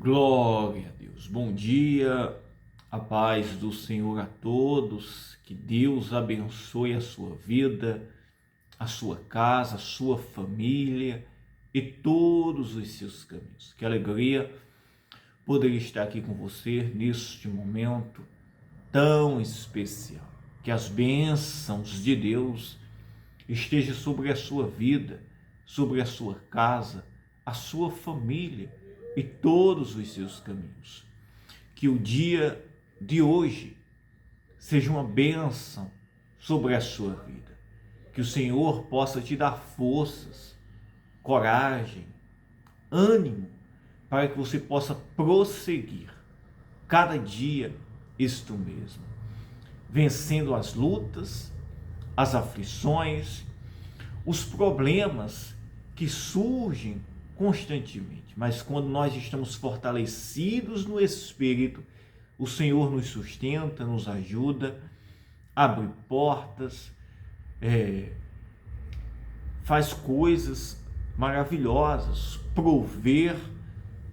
Glória a Deus. Bom dia, a paz do Senhor a todos. Que Deus abençoe a sua vida, a sua casa, a sua família e todos os seus caminhos. Que alegria poder estar aqui com você neste momento tão especial. Que as bênçãos de Deus estejam sobre a sua vida, sobre a sua casa, a sua família e todos os seus caminhos. Que o dia de hoje seja uma bênção sobre a sua vida. Que o Senhor possa te dar forças, coragem, ânimo, para que você possa prosseguir cada dia isto mesmo, vencendo as lutas, as aflições, os problemas que surgem constantemente, mas quando nós estamos fortalecidos no Espírito, o Senhor nos sustenta, nos ajuda, abre portas, faz coisas maravilhosas, prover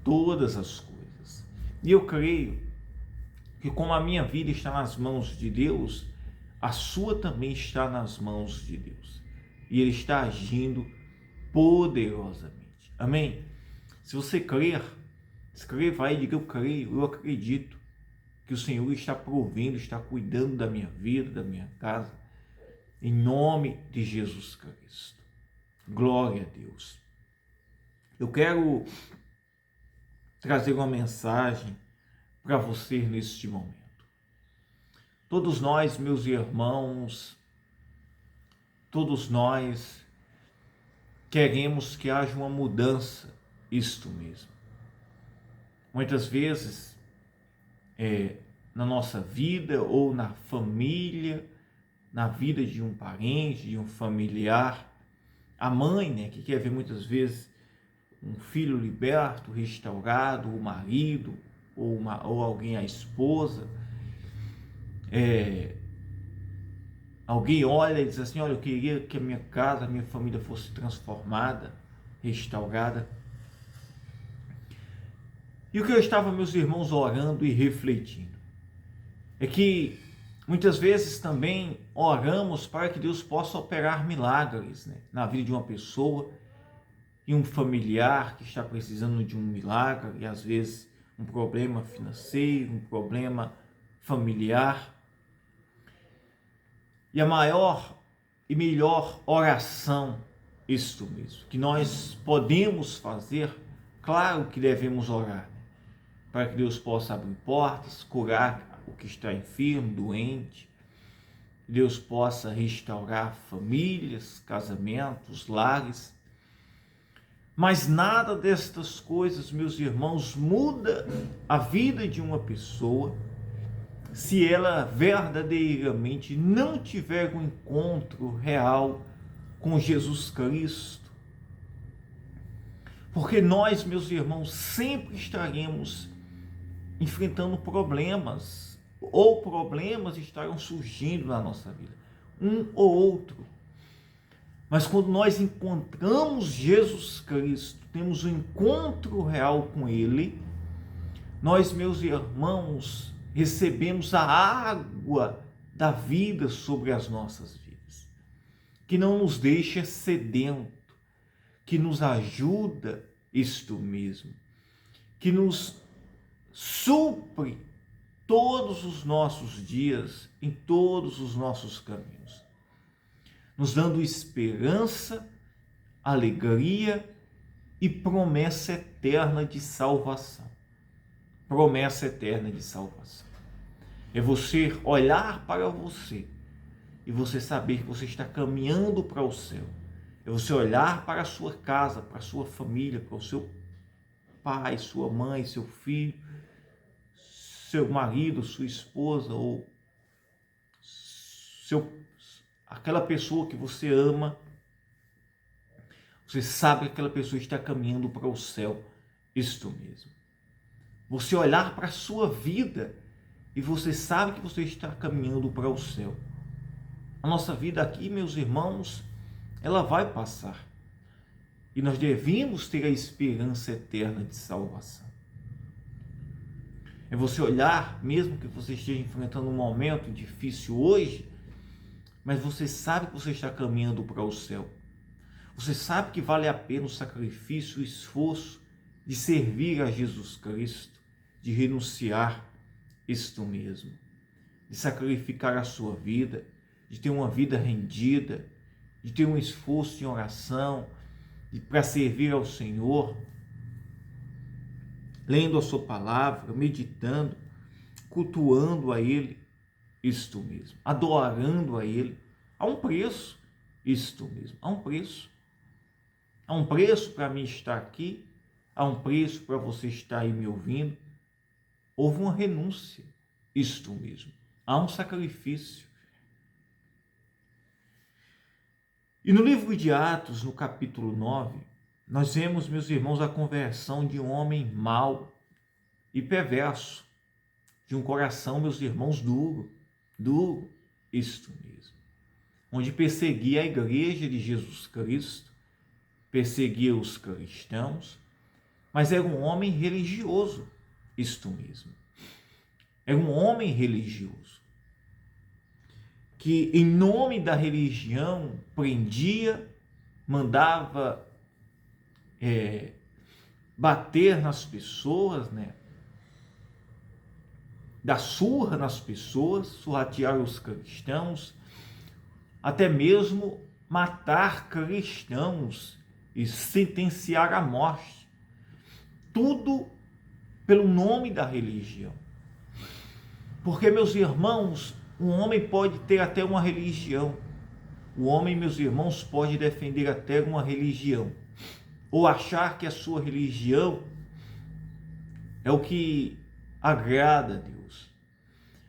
todas as coisas. E eu creio que como a minha vida está nas mãos de Deus, a sua também está nas mãos de Deus. E Ele está agindo poderosamente. Amém? Se você crer, escreva aí, diga: eu creio, eu acredito que o Senhor está provendo, está cuidando da minha vida, da minha casa, em nome de Jesus Cristo. Glória a Deus. Eu quero trazer uma mensagem para você neste momento. Todos nós, meus irmãos, todos nós queremos que haja uma mudança, isto mesmo. Muitas vezes, na nossa vida ou na família, na vida de um parente, de um familiar, a mãe, que quer ver muitas vezes um filho liberto, restaurado, o marido ou alguém, a esposa, alguém olha e diz assim: olha, eu queria que a minha casa, a minha família fosse transformada, restaurada. E o que eu estava, meus irmãos, orando e refletindo é que muitas vezes também oramos para que Deus possa operar milagres, na vida de uma pessoa e um familiar que está precisando de um milagre, e às vezes um problema financeiro, um problema familiar. E a maior e melhor oração, isto mesmo, que nós podemos fazer, claro que devemos orar, para que Deus possa abrir portas, curar o que está enfermo, doente, Deus possa restaurar famílias, casamentos, lares. Mas nada destas coisas, meus irmãos, muda a vida de uma pessoa se ela verdadeiramente não tiver um encontro real com Jesus Cristo. Porque nós, meus irmãos, sempre estaremos enfrentando problemas, ou problemas estarão surgindo na nossa vida, um ou outro. Mas quando nós encontramos Jesus Cristo, temos um encontro real com Ele, nós, meus irmãos, recebemos a água da vida sobre as nossas vidas, que não nos deixa sedento, que nos ajuda, isto mesmo, que nos supre todos os nossos dias, em todos os nossos caminhos, nos dando esperança, alegria e promessa eterna de salvação. Promessa eterna de salvação. É você olhar para você e você saber que você está caminhando para o céu. É você olhar para a sua casa, para a sua família, para o seu pai, sua mãe, seu filho, seu marido, sua esposa, ou aquela pessoa que você ama. Você sabe que aquela pessoa está caminhando para o céu. Isto mesmo. Você olhar para a sua vida e você sabe que você está caminhando para o céu. A nossa vida aqui, meus irmãos, ela vai passar. E nós devemos ter a esperança eterna de salvação. É você olhar, mesmo que você esteja enfrentando um momento difícil hoje, mas você sabe que você está caminhando para o céu. Você sabe que vale a pena o sacrifício, o esforço de servir a Jesus Cristo, de renunciar isto mesmo, de sacrificar a sua vida, de ter uma vida rendida, de ter um esforço em oração, para servir ao Senhor, lendo a sua palavra, meditando, cultuando a Ele, isto mesmo, adorando a Ele. Há um preço, isto mesmo, há um preço. Há um preço para mim estar aqui, há um preço para você estar aí me ouvindo. Houve uma renúncia, isto mesmo, há um sacrifício. E no livro de Atos, no capítulo 9, nós vemos, meus irmãos, a conversão de um homem mau e perverso, de um coração, meus irmãos, duro, isto mesmo, onde perseguia a igreja de Jesus Cristo, perseguia os cristãos, mas era um homem religioso, isto mesmo. Era um homem religioso, que em nome da religião prendia, mandava bater nas pessoas, né? Dar surra nas pessoas, surratear os cristãos, até mesmo matar cristãos e sentenciar à morte. Tudo pelo nome da religião. Porque, meus irmãos, um homem pode ter até uma religião. O homem, meus irmãos, pode defender até uma religião. Ou achar que a sua religião é o que agrada a Deus.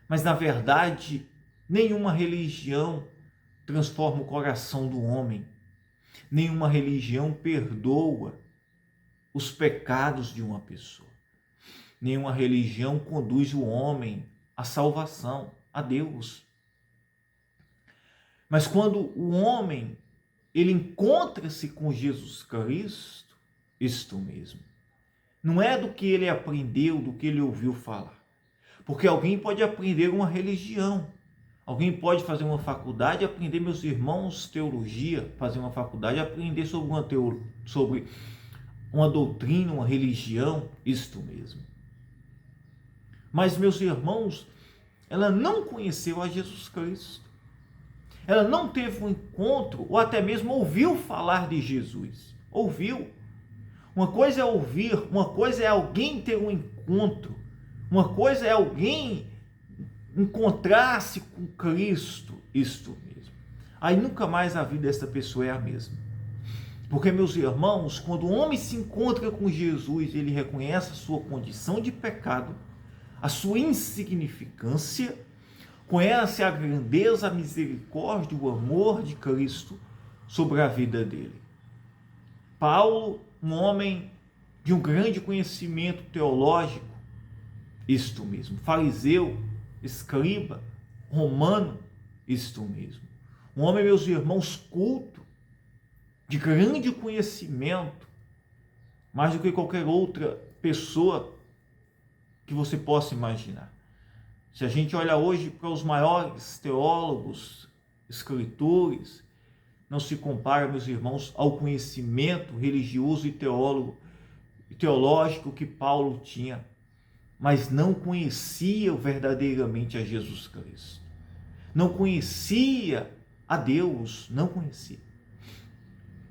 Mas, na verdade, nenhuma religião transforma o coração do homem. Nenhuma religião perdoa os pecados de uma pessoa. Nenhuma religião conduz o homem à salvação, a Deus. Mas quando o homem ele encontra-se com Jesus Cristo, isto mesmo, não é do que ele aprendeu, do que ele ouviu falar. Porque alguém pode aprender uma religião, alguém pode fazer uma faculdade, aprender, meus irmãos, teologia, fazer uma faculdade, aprender sobre uma doutrina, uma religião, isto mesmo. Mas, meus irmãos, ela não conheceu a Jesus Cristo. Ela não teve um encontro, ou até mesmo ouviu falar de Jesus. Ouviu. Uma coisa é ouvir, uma coisa é alguém ter um encontro, uma coisa é alguém encontrar-se com Cristo, isto mesmo. Aí nunca mais a vida dessa pessoa é a mesma. Porque, meus irmãos, quando o homem se encontra com Jesus, ele reconhece a sua condição de pecado, a sua insignificância, conhece a grandeza, a misericórdia, o amor de Cristo sobre a vida dele. Paulo, um homem de um grande conhecimento teológico, isto mesmo, fariseu, escriba, romano, isto mesmo. Um homem, meus irmãos, culto, de grande conhecimento, mais do que qualquer outra pessoa que você possa imaginar. Se a gente olha hoje para os maiores teólogos, escritores, não se compara, meus irmãos, ao conhecimento religioso e teológico que Paulo tinha, mas não conhecia verdadeiramente a Jesus Cristo. Não conhecia a Deus, não conhecia.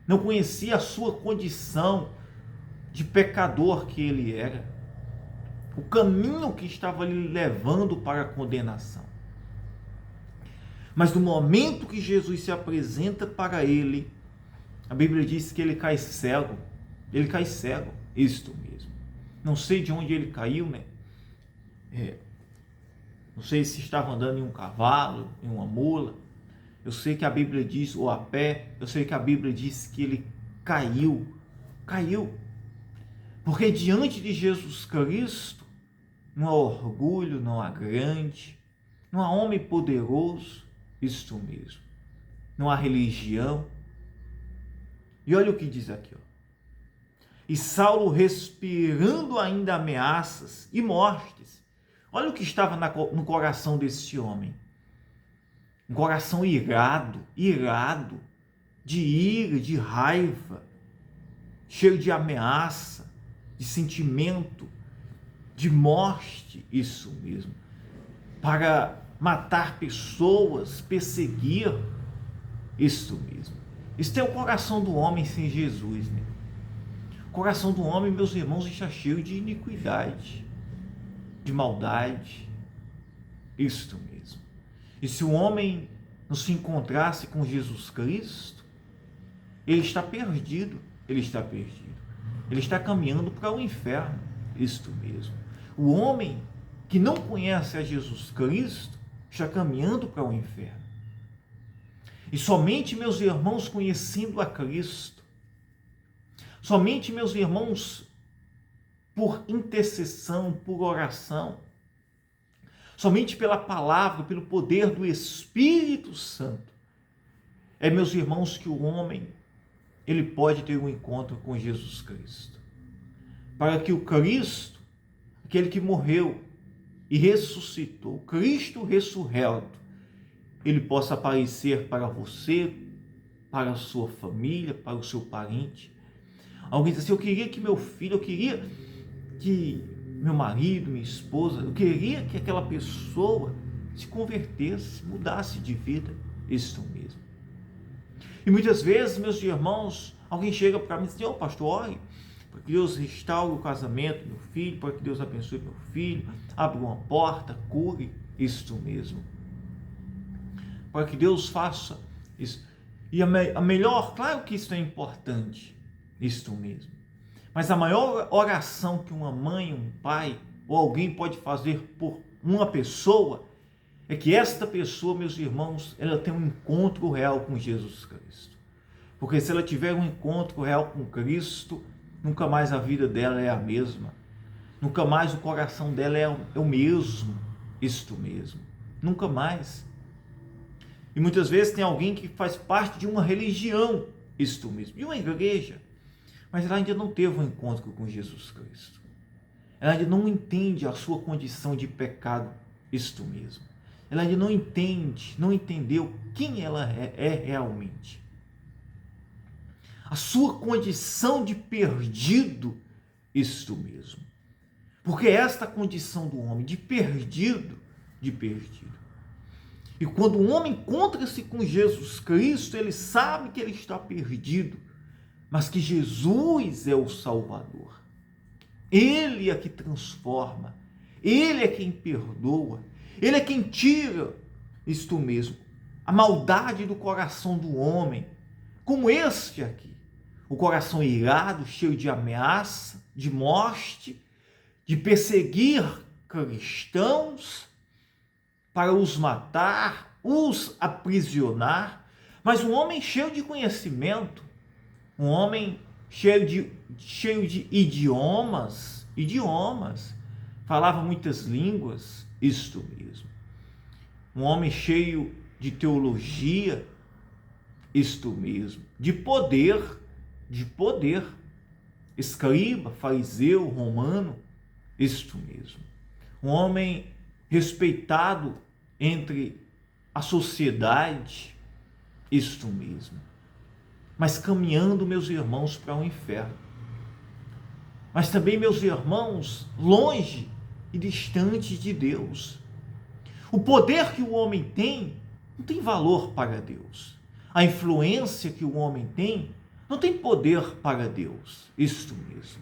Não conhecia a sua condição de pecador que ele era. O caminho que estava lhe levando para a condenação. Mas no momento que Jesus se apresenta para ele, a Bíblia diz que ele cai cego. Ele cai cego, isto mesmo. Não sei de onde ele caiu, né? Não sei se estava andando em um cavalo, em uma mula. Eu sei que a Bíblia diz, ou a pé, eu sei que a Bíblia diz que ele caiu. Porque diante de Jesus Cristo, não há orgulho, não há grande, não há homem poderoso, isto mesmo. Não há religião. E olha o que diz aqui, ó. E Saulo, respirando ainda ameaças e mortes, Olha o que estava no coração desse homem. Um coração irado, de ira, de raiva, cheio de ameaça, de sentimento, de morte, isso mesmo, para matar pessoas, perseguir, isso mesmo. Isso é o coração do homem sem Jesus, né? O coração do homem, meus irmãos, está cheio de iniquidade, de maldade, isto mesmo. E se o homem não se encontrasse com Jesus Cristo, ele está perdido, ele está caminhando para o inferno, isto mesmo. O homem que não conhece a Jesus Cristo está caminhando para o inferno. E somente, meus irmãos, conhecendo a Cristo, somente, meus irmãos, por intercessão, por oração, somente pela palavra, pelo poder do Espírito Santo, meus irmãos, que o homem, ele pode ter um encontro com Jesus Cristo. Para que o Cristo, aquele que morreu e ressuscitou, Cristo ressurreto, ele possa aparecer para você, para a sua família, para o seu parente. Alguém diz assim: eu queria que meu filho, eu queria que meu marido, minha esposa, eu queria que aquela pessoa se convertesse, mudasse de vida. Isso mesmo. E muitas vezes, meus irmãos, alguém chega para mim e diz assim: pastor, ore para que Deus restaure o casamento do meu filho, para que Deus abençoe meu filho, abra uma porta, cure. Isso mesmo. Para que Deus faça isso. E a melhor, claro que isso é importante, isso mesmo. Mas a maior oração que uma mãe, um pai ou alguém pode fazer por uma pessoa é que esta pessoa, meus irmãos, ela tenha um encontro real com Jesus Cristo. Porque se ela tiver um encontro real com Cristo, nunca mais a vida dela é a mesma. Nunca mais o coração dela é o mesmo, isto mesmo. Nunca mais. E muitas vezes tem alguém que faz parte de uma religião, isto mesmo, de uma igreja, mas ela ainda não teve um encontro com Jesus Cristo. Ela ainda não entende a sua condição de pecado, isto mesmo. Ela ainda não entende, não entendeu quem ela é realmente. A sua condição de perdido, isto mesmo. Porque esta condição do homem de perdido. E quando o homem encontra-se com Jesus Cristo, ele sabe que ele está perdido, mas que Jesus é o Salvador. Ele é que transforma, ele é quem perdoa, ele é quem tira, isto mesmo, a maldade do coração do homem, como este aqui, o coração irado, cheio de ameaça, de morte, de perseguir cristãos, para os matar, os aprisionar, mas um homem cheio de conhecimento, um homem cheio de idiomas, falava muitas línguas, isto mesmo. Um homem cheio de teologia, isto mesmo, de poder, escriba, fariseu, romano, isto mesmo. Um homem respeitado entre a sociedade, isto mesmo. Mas caminhando, meus irmãos, para o inferno. Mas também, meus irmãos, longe e distante de Deus. O poder que o homem tem não tem valor para Deus. A influência que o homem tem não tem poder para Deus. Isto mesmo.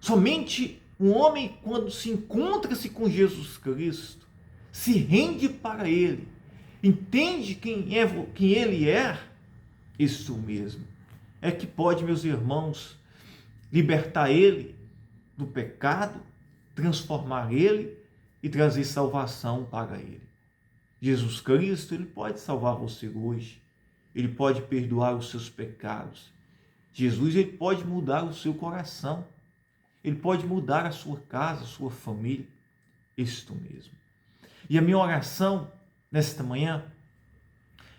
Somente um homem, quando se encontra-se com Jesus Cristo, se rende para Ele, entende quem Ele é, isso mesmo, é que pode, meus irmãos, libertar ele do pecado, transformar ele e trazer salvação para ele. Jesus Cristo, ele pode salvar você hoje, ele pode perdoar os seus pecados. Jesus, ele pode mudar o seu coração, ele pode mudar a sua casa, a sua família, isto mesmo. E a minha oração nesta manhã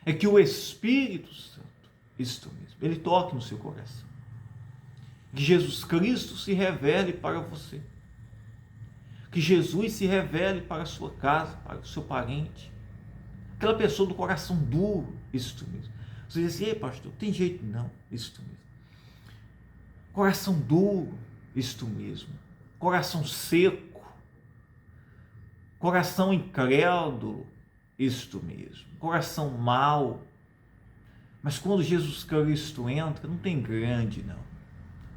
é que o Espírito Santo, isto mesmo, ele toque no seu coração. Que Jesus Cristo se revele para você. Que Jesus se revele para a sua casa, para o seu parente. Aquela pessoa do coração duro, isto mesmo. Você diz assim, ei pastor, tem jeito não, isto mesmo. Coração duro, isto mesmo. Coração seco, coração incrédulo, isto mesmo. Coração mau. Mas quando Jesus Cristo entra, não tem grande não.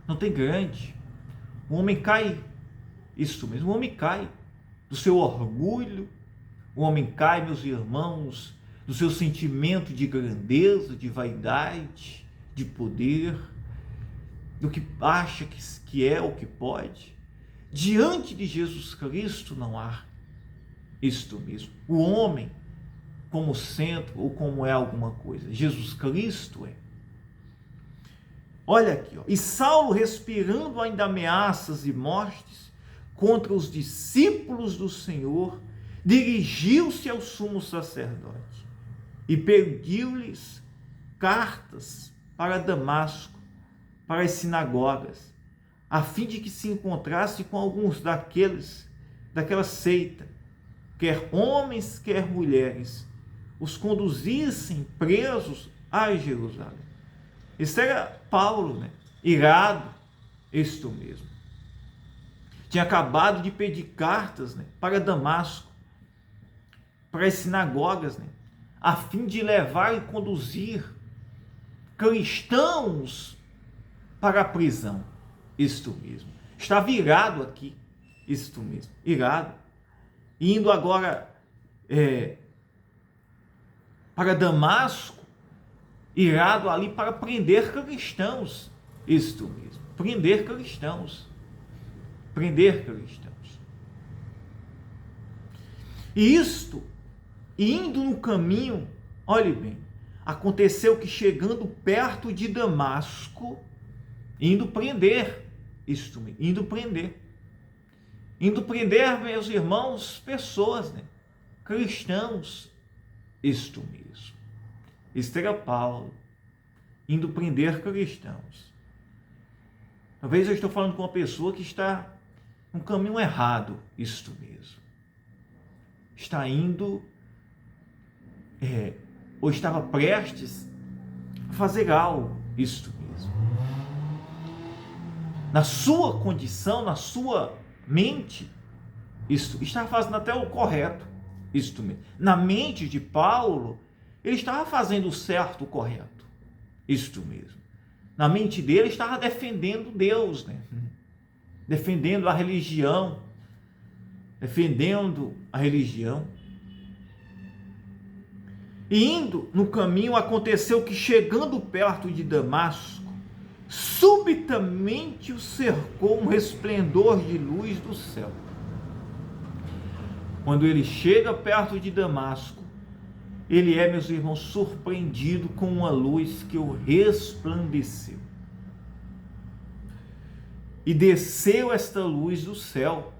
Não tem grande. O homem cai, isto mesmo, o homem cai do seu orgulho, o homem cai, meus irmãos, do seu sentimento de grandeza, de vaidade, de poder, do que acha que é ou que pode. Diante de Jesus Cristo não há isto mesmo. O homem como centro ou como é alguma coisa. Jesus Cristo é. Olha aqui, ó. E Saulo, respirando ainda ameaças e mortes contra os discípulos do Senhor, dirigiu-se ao sumo sacerdote e pediu-lhes cartas para Damasco, para as sinagogas, a fim de que se encontrasse com alguns daquela seita, quer homens, quer mulheres, os conduzissem presos a Jerusalém. Esse era Paulo, né? Irado, isto mesmo. Tinha acabado de pedir cartas, né, para Damasco, para as sinagogas, né, a fim de levar e conduzir cristãos para a prisão. Isto mesmo. Estava irado aqui, isto mesmo, irado. Indo agora para Damasco, irado ali para prender cristãos. Isto mesmo, prender cristãos. Prender cristãos. E isto, indo no caminho, olhe bem, aconteceu que chegando perto de Damasco, indo prender, isto mesmo, indo prender, meus irmãos, pessoas, né? Cristãos, isto mesmo. Isto era Paulo, indo prender cristãos. Talvez eu estou falando com uma pessoa que está no caminho errado, isto mesmo. Está indo, ou estava prestes a fazer algo, isto mesmo. Na sua condição, na sua mente, isto, estava fazendo até o correto, isto mesmo. Na mente de Paulo, ele estava fazendo o certo, o correto, isto mesmo. Na mente dele, estava defendendo Deus, né? Defendendo a religião, E indo no caminho, aconteceu que chegando perto de Damasco, subitamente o cercou um resplendor de luz do céu. Quando ele chega perto de Damasco, ele é, meus irmãos, surpreendido com uma luz que o resplandeceu. E desceu esta luz do céu.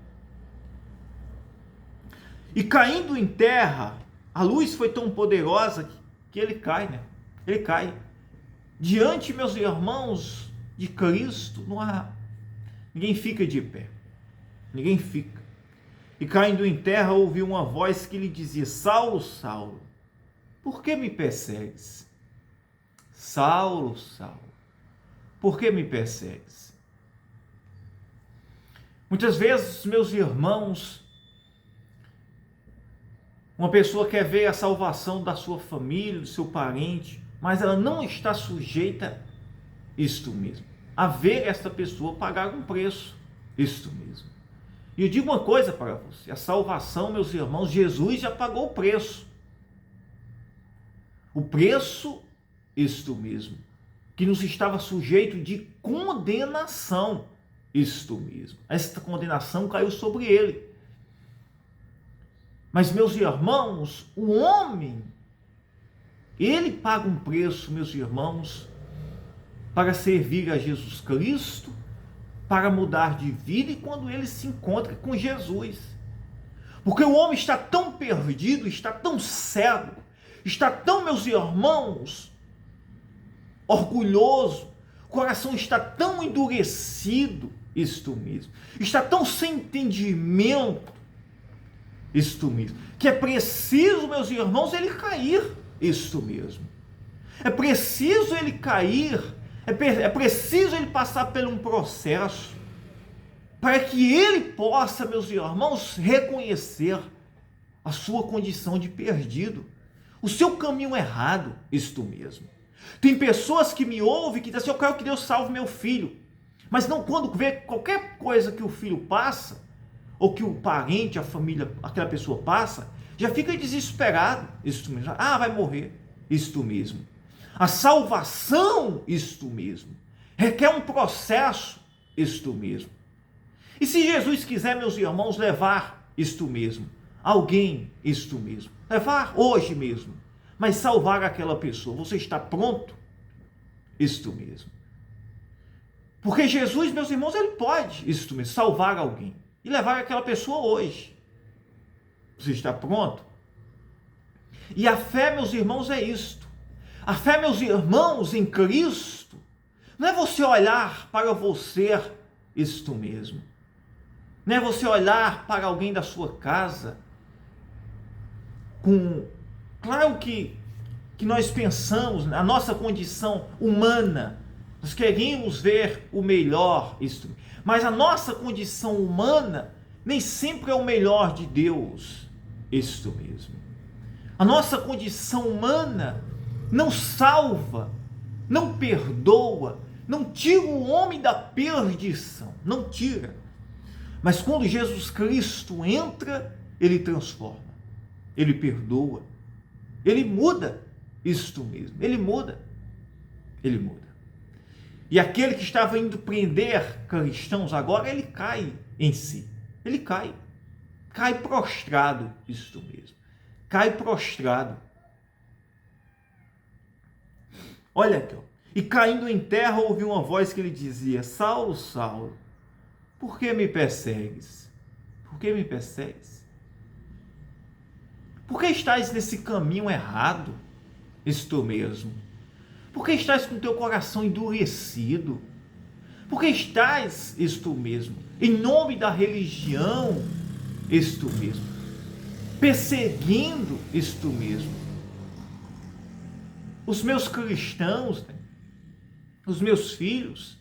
E caindo em terra, a luz foi tão poderosa que ele cai, né? Ele cai. Diante, meus irmãos, de Cristo, ninguém fica de pé. Ninguém fica. E caindo em terra, ouviu uma voz que lhe dizia: Saulo, Saulo, por que me persegues? Saulo, Saulo, por que me persegues? Muitas vezes, meus irmãos, uma pessoa quer ver a salvação da sua família, do seu parente, mas ela não está sujeita, isto mesmo, a ver esta pessoa pagar um preço, isto mesmo. E eu digo uma coisa para você, a salvação, meus irmãos, Jesus já pagou o preço. O preço, isto mesmo, que nos estava sujeito de condenação, isto mesmo. Esta condenação caiu sobre ele. Mas, meus irmãos, o homem, ele paga um preço, meus irmãos, para servir a Jesus Cristo, para mudar de vida e quando ele se encontra com Jesus. Porque o homem está tão perdido, está tão cego, está tão, meus irmãos, orgulhoso, coração está tão endurecido, isto mesmo, está tão sem entendimento, isto mesmo, que é preciso, meus irmãos, ele cair, isto mesmo. É preciso ele cair, é preciso ele passar por um processo, para que ele possa, meus irmãos, reconhecer a sua condição de perdido, o seu caminho errado, isto mesmo. Tem pessoas que me ouvem que dizem assim: eu quero que Deus salve meu filho, mas não, quando vê qualquer coisa que o filho passa, ou que o parente, a família, aquela pessoa passa, já fica desesperado, isto mesmo. Ah, vai morrer, isto mesmo. A salvação, isto mesmo, requer um processo, isto mesmo. E se Jesus quiser, meus irmãos, levar isto mesmo, alguém, isto mesmo, levar hoje mesmo, mas salvar aquela pessoa, você está pronto? Isto mesmo. Porque Jesus, meus irmãos, ele pode, isto mesmo, salvar alguém e levar aquela pessoa hoje. Você está pronto? E a fé, meus irmãos, é isto. A fé, meus irmãos, em Cristo, não é você olhar para você, isto mesmo. Não é você olhar para alguém da sua casa claro que nós pensamos, a nossa condição humana, nós queremos ver o melhor, mas a nossa condição humana nem sempre é o melhor de Deus, isto mesmo. A nossa condição humana não salva, não perdoa, não tira o homem da perdição, não tira. Mas quando Jesus Cristo entra, ele transforma, ele perdoa, ele muda, isto mesmo, ele muda. E aquele que estava indo prender cristãos agora, ele cai em si, ele cai prostrado, isto mesmo, cai prostrado. Olha aqui, ó. E caindo em terra, ouviu uma voz que lhe dizia: Saulo, Saulo, por que me persegues? Por que me persegues? Por que estás nesse caminho errado? Isto mesmo. Por que estás com teu coração endurecido? Por que estás, isto mesmo, em nome da religião, isto mesmo, perseguindo, isto mesmo, os meus cristãos, né? Os meus filhos?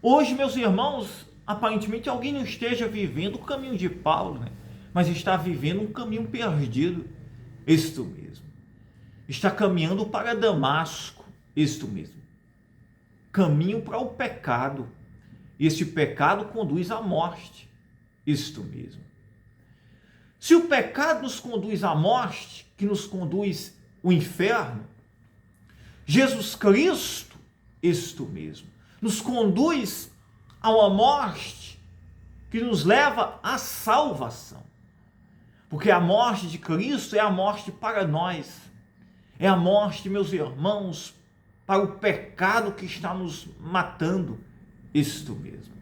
Hoje, meus irmãos, aparentemente alguém não esteja vivendo o caminho de Paulo, né? Mas está vivendo um caminho perdido, isto mesmo. Está caminhando para Damasco, isto mesmo. Caminho para o pecado. E este pecado conduz à morte, isto mesmo. Se o pecado nos conduz à morte, que nos conduz ao inferno, Jesus Cristo, isto mesmo, nos conduz a uma morte que nos leva à salvação. Porque a morte de Cristo é a morte para nós. É a morte, meus irmãos, para o pecado que está nos matando, isto mesmo.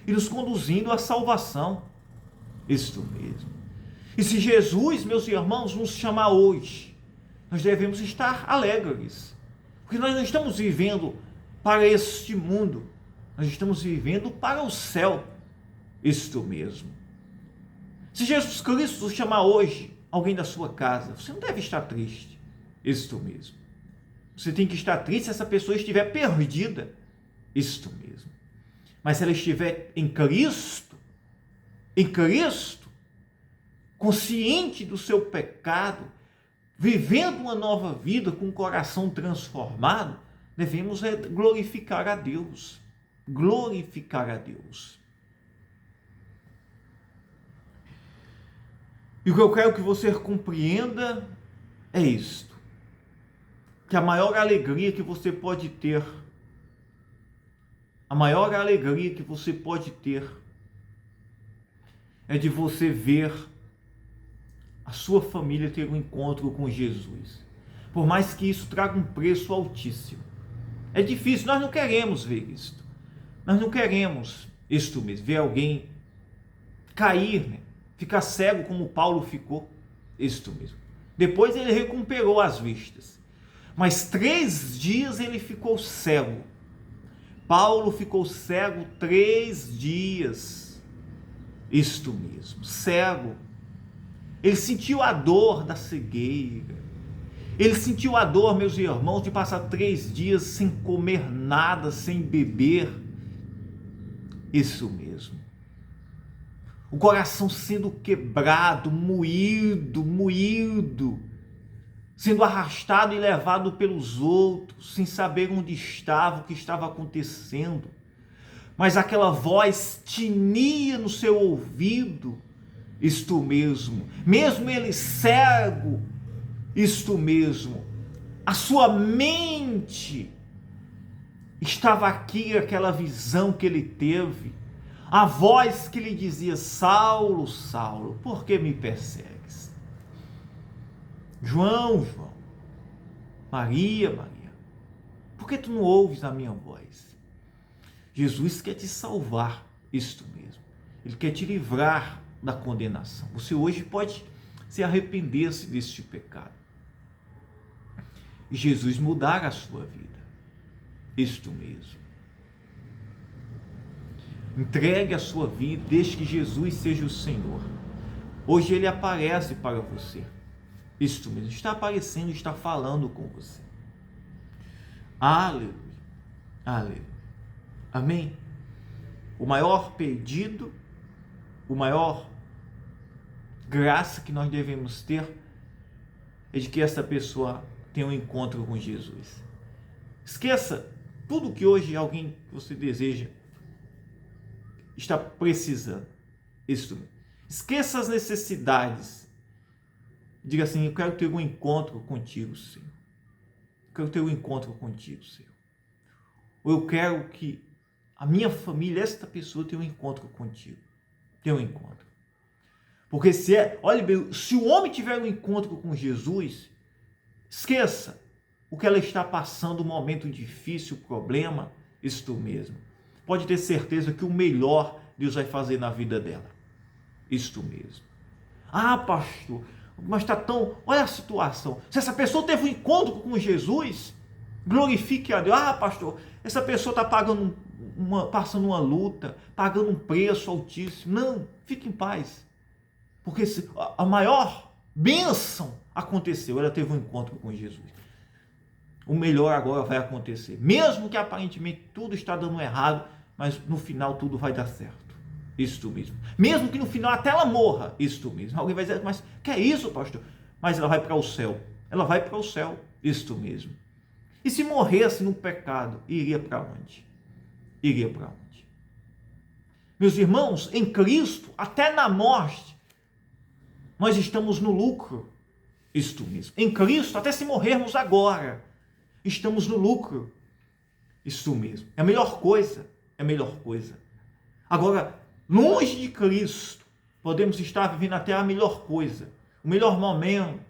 E nos conduzindo à salvação, isto mesmo. E se Jesus, meus irmãos, nos chamar hoje, nós devemos estar alegres. Porque nós não estamos vivendo para este mundo, nós estamos vivendo para o céu, isto mesmo. Se Jesus Cristo nos chamar hoje alguém da sua casa, você não deve estar triste, isto mesmo. Você tem que estar triste se essa pessoa estiver perdida, isto mesmo. Mas se ela estiver em Cristo, consciente do seu pecado, vivendo uma nova vida com o coração transformado, devemos glorificar a Deus. Glorificar a Deus. E o que eu quero que você compreenda é isto: que a maior alegria que você pode ter, é de você ver a sua família ter um encontro com Jesus. Por mais que isso traga um preço altíssimo. É difícil, nós não queremos ver isto. Nós não queremos isto mesmo, ver alguém cair, né? Ficar cego como Paulo ficou, isto mesmo. Depois ele recuperou as vistas. Mas 3 dias ele ficou cego. Paulo ficou cego 3 dias. Isto mesmo, cego. Ele sentiu a dor da cegueira. Ele sentiu a dor, meus irmãos, de passar 3 dias sem comer nada, sem beber. Isso mesmo. O coração sendo quebrado, moído, sendo arrastado e levado pelos outros, sem saber onde estava, o que estava acontecendo. Mas aquela voz tinia no seu ouvido, isto mesmo ele cego, isto mesmo, a sua mente estava aqui, aquela visão que ele teve, a voz que lhe dizia: Saulo, Saulo, por que me persegues? João, Maria, por que tu não ouves a minha voz? Jesus quer te salvar, isto mesmo. Ele quer te livrar da condenação. Você hoje pode se arrepender-se deste pecado e Jesus mudar a sua vida, isto mesmo. Entregue a sua vida, deixe que Jesus seja o Senhor. Hoje ele aparece para você, isto mesmo, está aparecendo, está falando com você. Aleluia, aleluia, amém. O maior pedido, o maior graça que nós devemos ter é de que essa pessoa tenha um encontro com Jesus. Esqueça tudo que hoje alguém que você deseja está precisando. Isso. Esqueça as necessidades. Diga assim: eu quero ter um encontro contigo, Senhor. Eu quero ter um encontro contigo, Senhor. Ou eu quero que a minha família, esta pessoa, tenha um encontro contigo. Tenha um encontro. Porque olha bem, se o homem tiver um encontro com Jesus, esqueça o que ela está passando, um momento difícil, problema, isto mesmo. Pode ter certeza que o melhor Deus vai fazer na vida dela. Isto mesmo. Ah, pastor, mas está tão... Olha a situação. Se essa pessoa teve um encontro com Jesus, glorifique a Deus. Ah, pastor, essa pessoa está passando uma luta, pagando um preço altíssimo. Não, fique em paz. Porque a maior bênção aconteceu. Ela teve um encontro com Jesus. O melhor agora vai acontecer. Mesmo que aparentemente tudo está dando errado, mas no final tudo vai dar certo. Isto mesmo. Mesmo que no final até ela morra. Isto mesmo. Alguém vai dizer: mas que é isso, pastor? Mas ela vai para o céu. Ela vai para o céu. Isto mesmo. E se morresse no pecado, iria para onde? Iria para onde? Meus irmãos, em Cristo, até na morte, nós estamos no lucro. Isto mesmo. Em Cristo, até se morrermos agora, estamos no lucro. Isto mesmo. É a melhor coisa. É a melhor coisa. Agora, longe de Cristo, podemos estar vivendo até a melhor coisa. O melhor momento.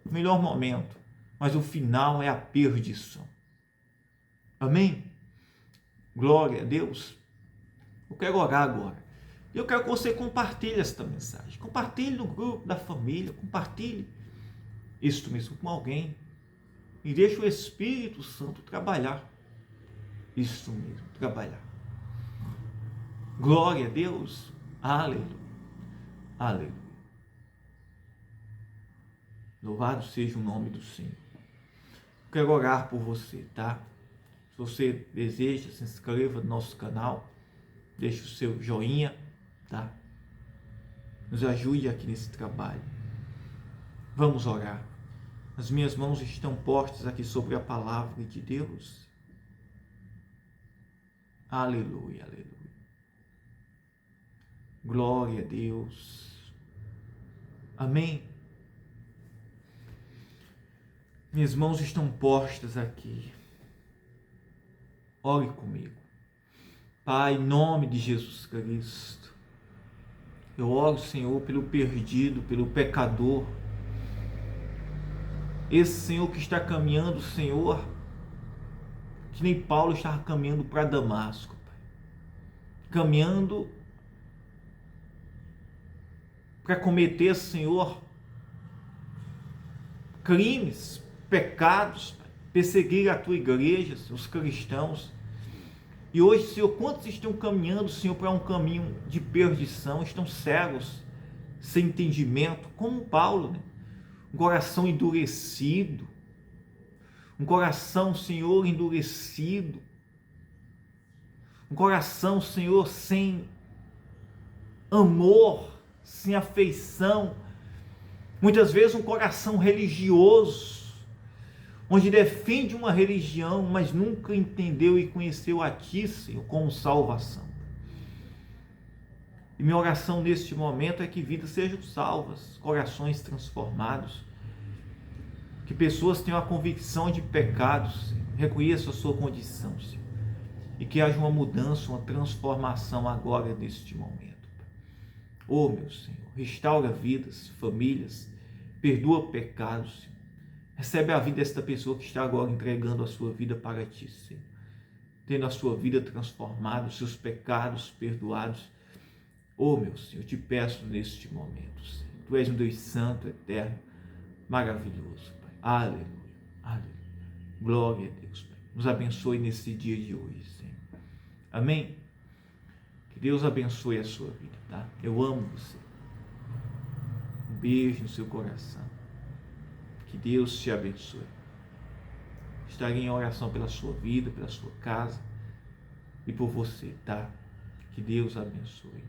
O melhor momento. Mas o final é a perdição. Amém? Glória a Deus. Eu quero orar agora. Eu quero que você compartilhe esta mensagem. Compartilhe no grupo da família. Compartilhe isto mesmo com alguém. E deixe o Espírito Santo trabalhar. Isso mesmo, trabalhar. Glória a Deus. Aleluia. Aleluia. Louvado seja o nome do Senhor. Quero orar por você, tá? Se você deseja, se inscreva no nosso canal. Deixe o seu joinha, tá? Nos ajude aqui nesse trabalho. Vamos orar. As minhas mãos estão postas aqui sobre a palavra de Deus. Aleluia, aleluia. Glória a Deus. Amém. Minhas mãos estão postas aqui. Ore comigo. Pai, em nome de Jesus Cristo, eu oro, Senhor, pelo perdido, pelo pecador. Esse Senhor que está caminhando, Senhor, que nem Paulo estava caminhando para Damasco, Pai. Caminhando para cometer, Senhor, crimes, pecados, Pai, perseguir a tua igreja, Senhor, os cristãos. E hoje, Senhor, quantos estão caminhando, Senhor, para um caminho de perdição, estão cegos, sem entendimento, como Paulo, né? Um coração endurecido, um coração, Senhor, endurecido, um coração, Senhor, sem amor, sem afeição, muitas vezes um coração religioso, onde defende uma religião, mas nunca entendeu e conheceu a Ti, Senhor, como salvação. E minha oração neste momento é que vidas sejam salvas, corações transformados, que pessoas tenham a convicção de pecados, Senhor, reconheçam a sua condição, Senhor, e que haja uma mudança, uma transformação agora neste momento. Oh, meu Senhor, restaura vidas, famílias, perdoa pecados, Senhor. Recebe a vida desta pessoa que está agora entregando a sua vida para Ti, Senhor, tendo a sua vida transformada, os seus pecados perdoados. Oh, meu Senhor, eu te peço neste momento, Senhor. Tu és um Deus santo, eterno, maravilhoso, Pai. Aleluia, aleluia. Glória a Deus, Pai. Nos abençoe nesse dia de hoje, Senhor. Amém? Que Deus abençoe a sua vida, tá? Eu amo você. Um beijo no seu coração. Que Deus te abençoe. Estarei em oração pela sua vida, pela sua casa e por você, tá? Que Deus abençoe.